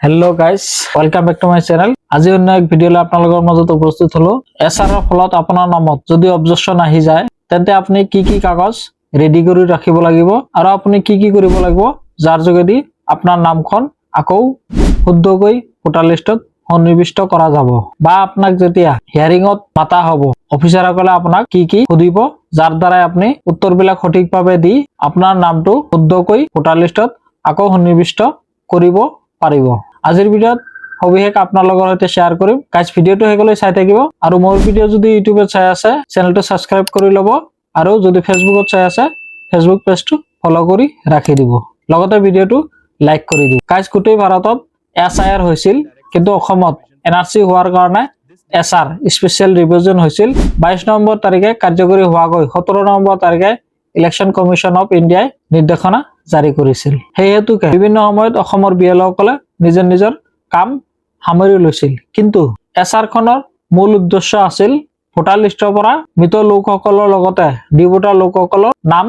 Hello guys, welcome back to my channel. আজি অন্য এক ভিডিওলৈ আপোনালোকৰ মাজত উপস্থিত হলো। এছআৰৰ ফলত আপোনাৰ নামত যদি অবজেকশন আহি যায় তেন্তে আপুনি কি কি কাগজ ৰেডি কৰি ৰাখিব লাগিব আৰু আপুনি কি কি কৰিব লাগিব যাৰ যোগেদি আপোনাৰ নামখন আকৌ শুদ্ধকৈ ভোটাৰ লিষ্টত সন্নিবিষ্ট কৰা যাব বা আপোনাক যেতিয়া হিয়াৰিংত মাতা হ'ব অফিচাৰসকলে আপোনাক কি কি সুধিব যাৰ দ্বাৰা আপুনি উত্তৰবিলাক সঠিকভাৱে দি আপোনাৰ নামটো শুদ্ধকৈ ভোটাৰ লিষ্টত আকৌ সন্নিবিষ্ট কৰিব পাৰিব। আজিৰ ভিডিওত সবিশেষ আপোনালোকৰ সৈতে শেয়াৰ কৰিম। গাইজ ভিডিওটো হেগলৈ চাই থাকিব আৰু মোৰ ভিডিও যদি ইউটিউবত চাই আছে চেনেলটো সাবস্ক্ৰাইব কৰি ল'ব আৰু যদি ফেসবুকত চাই আছে ফেসবুক পেজটো ফলো কৰি ৰাখি দিব, লগতে ভিডিওটো লাইক কৰি দিব। গাইজ গোটেই ভাৰতত এছআইআৰ হৈছিল কিন্তু অসমত এনআৰসি হোৱাৰ কাৰণে এছআৰ স্পেশাল ৰিভিজন হৈছিল। 22 নৱেম্বৰ তাৰিখে কাৰ্যকৰী হোৱাকৈ 17 নৱেম্বৰ তাৰিখে ইলেকশন কমিশন অফ ইণ্ডিয়াই নিৰ্দেশনা জাৰি কৰিছিল। সেই হেতুকে বিভিন্ন সময়ত অসমৰ বিএলঅসকলে নিজৰ নিজৰ কাম সামৰি লৈছিল, কিন্তু এছআৰ খনৰ মূল উদ্দেশ্য আছিল ভোটাৰ লিষ্টৰ পৰা মৃত লোকসকলৰ লগতে ডিভোটাৰ লোকসকলৰ নাম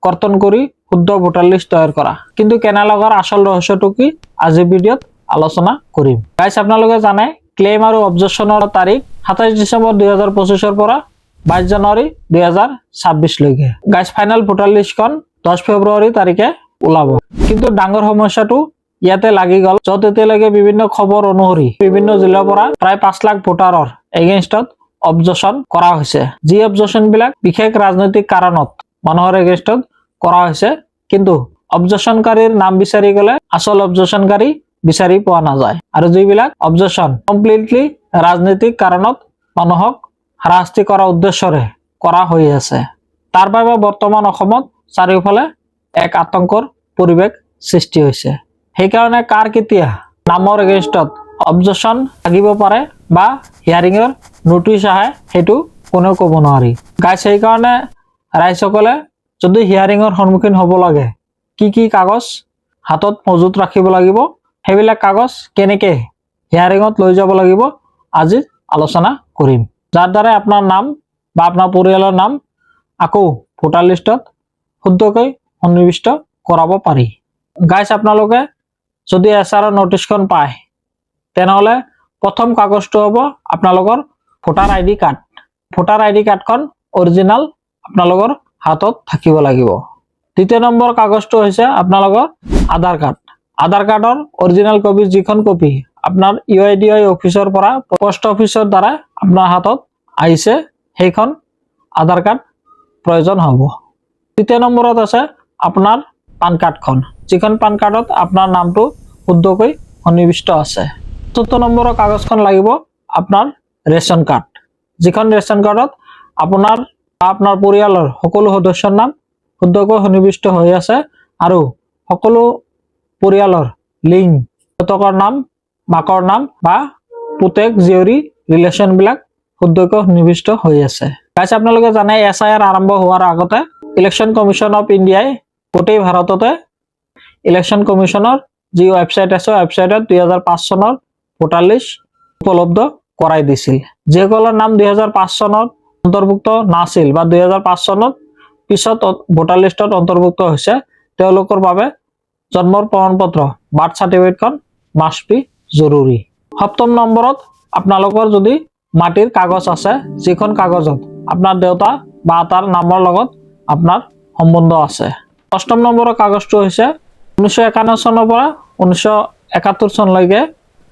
কৰ্তন কৰি শুদ্ধ ভোটাৰ লিষ্ট তৈয়াৰ কৰা। কিন্তু কেনালগৰ আচল ৰহস্যটো কি আজি ভিডিওত আলোচনা কৰিম। গাইজ আপোনালোকে জানে ক্লেইম আৰু অবজেকশনৰ তাৰিখ 27 ডিসেম্বৰ 2025 পৰা 22 জানুৱাৰী 2026 লৈকে। গাইজ ফাইনাল ভোটাৰ লিষ্টখন 10 ফেব্ৰুৱাৰী তাৰিখে ওলাব, কিন্তু ডাঙৰ সমস্যাটো ইয়াতে লাগি গল যত এতিয়ালৈকে বিভিন্ন খবৰ অনুসৰি বিভিন্ন জিলাৰ পৰা প্ৰায় 5 লাখ ভোটাৰৰ এগেইনষ্টত অবজেকশন কৰা হৈছে। যি অবজেকশন বিলাক বিশেষ ৰাজনৈতিক কাৰণত মানুহৰ এগেইনষ্টত কৰা হৈছে, কিন্তু অবজেকশনকাৰীৰ নাম বিচাৰি গলে আসল অবজেকশনকাৰী বিচাৰি পোৱা নাযায় আৰু যিবিলাক অবজেকশন কমপ্লিটলি ৰাজনৈতিক কাৰণত মানুহক হাৰাশাস্তি কৰা উদ্দেশ্যৰে কৰা হৈ আছে, তাৰ বাবে বৰ্তমান অসমত চাৰিওফালে এক আতংকৰ পৰিৱেশ সৃষ্টি হৈছে। সেইকাৰণে কাৰ কেতিয়া নামৰ এগেইনষ্টত অবজেকশন লাগিব পাৰে বা হিয়াৰিংৰ নোটিছ আহে সেইটো কোনেও ক'ব নোৱাৰি। গাইজ সেইকাৰণে ৰাইজসকলে যদি হিয়াৰিংৰ সন্মুখীন হ'ব লাগে কি কি কাগজ হাতত মজুত ৰাখিব লাগিব, সেইবিলাক কাগজ কেনেকে হিয়াৰিংত লৈ যাব লাগিব আজি আলোচনা কৰিম, যাৰ দ্বাৰা আপোনাৰ নাম বা আপোনাৰ পৰিয়ালৰ নাম আকৌ ভোটাৰ লিষ্টত শুদ্ধকৈ সন্নিবিষ্ট কৰাব পাৰি। গাইজ আপোনালোকে যদি এছআৰৰ নোটিছখন পায় তেনেহলে প্ৰথম কাগজটো হ'ব আপোনালোকৰ voter ID card. Voter ID কাৰ্ডখন অৰিজিনাল আপোনালোকৰ হাতত থাকিব লাগিব। দ্বিতীয় নম্বৰ কাগজটো হৈছে আপোনালোকৰ আধাৰ কাৰ্ড। আধাৰ কাৰ্ডৰ অৰিজিনাল কপি যিখন কপি আপোনাৰ UIDAI অফিচৰ পৰা পোষ্ট অফিচৰ দ্বাৰা আপোনাৰ হাতত আহিছে সেইখন আধাৰ কাৰ্ড প্ৰয়োজন হ'ব। তৃতীয় নম্বৰত আছে আপোনাৰ পান কাৰ্ডখন, যিখন পান কাৰ্ডত আপোনাৰ নামটো শুদ্ধকৈ সন্নিবিষ্ট আছে। চতুৰ্থ নম্বৰৰ কাগজখন লাগিব আপোনাৰ ৰেচন কাৰ্ড, যিখন ৰেচন কাৰ্ডত আপোনাৰ বা আপোনাৰ পৰিয়ালৰ সকলো সদস্যৰ নাম শুদ্ধকৈ সন্নিবিষ্ট হৈ আছে আৰু সকলো পৰিয়ালৰ লিংক তেওঁলোকৰ নাম মাকৰ নাম বা পুতেক জীয়ৰী ৰিলেশ্যন বিলাক শুদ্ধকৈ সন্নিবিষ্ট হৈ আছে। গাইজ আপোনালোকে জানে এছআইআৰ আৰম্ভ হোৱাৰ আগতে ইলেকশন কমিশন অফ ইণ্ডিয়াই গোটেই ভাৰততে ইলেকশন কমিশনৰ যি ৱেবছাইট আছে ৱেবছাইটত 2005 চনৰ ভোটাৰ লিষ্ট উপলব্ধ কৰাই দিছিল। যিসকলৰ নাম 2005 চনত অন্তৰ্ভুক্ত নাছিল বা 2005 চনত পিছত ভোটাৰ লিষ্টত অন্তৰ্ভুক্ত হৈছে তেওঁলোকৰ বাবে জন্মৰ প্ৰমাণপত্ৰ বাৰ্থ সাৰ্টিফিকেটখন মাষ্ট বি জৰুৰী। সপ্তম নম্বৰত আপোনালোকৰ যদি মাটিৰ কাগজ আছে, যিখন কাগজত আপোনাৰ দেউতা বা আটাৰ নামৰ লগত আপোনাৰ সম্বন্ধ আছে। অষ্টম নম্বৰৰ কাগজটো হৈছে 1951 চনৰ পৰা 1971 চনলৈকে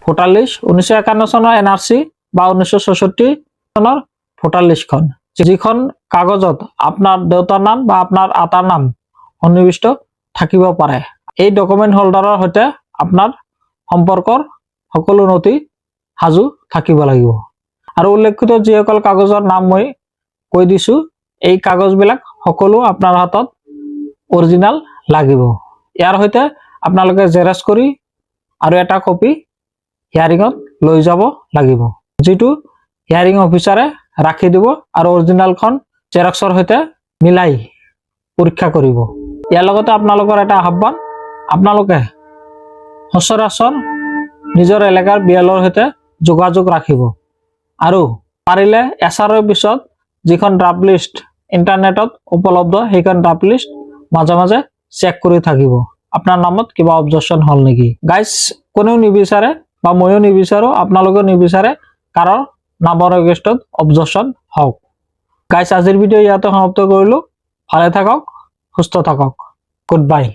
ভোটাৰ লিষ্ট, 1951 চনৰ এনআৰসি বা 1966 চনৰ ভোটাৰ লিষ্টখন, যিখন কাগজত আপোনাৰ দেউতাৰ নাম বা আপোনাৰ আটাৰ নাম সন্নিবিষ্ট থাকিব পাৰে। এই ডকুমেন্ট হোল্ডাৰৰ সৈতে আপোনাৰ সম্পৰ্কৰ সকলো নথি সাজু থাকিব লাগিব। আৰু উল্লেখিত যিসকল কাগজৰ নাম মই কৈ দিছো এই কাগজবিলাক সকলো আপোনাৰ হাতত অৰিজিনাল লাগিব। ইয়াৰ সৈতে আপোনালোকে জেৰক্স কৰি আৰু এটা কপি হিয়াৰিংত লৈ যাব লাগিব, যিটো হিয়াৰিং অফিচাৰে ৰাখি দিব আৰু অৰিজিনালখন জেৰক্সৰ সৈতে মিলাই পৰীক্ষা কৰিব। ইয়াৰ লগতে আপোনালোকৰ এটা আহ্বান, আপোনালোকে সচৰাচৰ নিজৰ এলেকাৰ বিএলঅৰ সৈতে যোগাযোগ ৰাখিব আৰু পাৰিলে এছআৰৰ পিছত যিখন ড্ৰাফ্ট লিষ্ট ইন্টাৰনেটত উপলব্ধ সেইখন ড্ৰাফ্ট লিষ্ট মাজে মাজে চেক কৰি থাকিব আপোনাৰ নামত কিবা অবজেকশন হল নেকি। গাইজ কোনেও নিবিচাৰে বা ময়ো নিবিচাৰো, আপোনালোকেও নিবিচাৰে কাৰো নামৰ এগেইনষ্টত অবজেকশ্যন হওক। গাইজ আজিৰ ভিডিঅ' ইয়াতে সমাপ্ত কৰিলো। ভালে থাকক, সুস্থ থাকক। Good bye.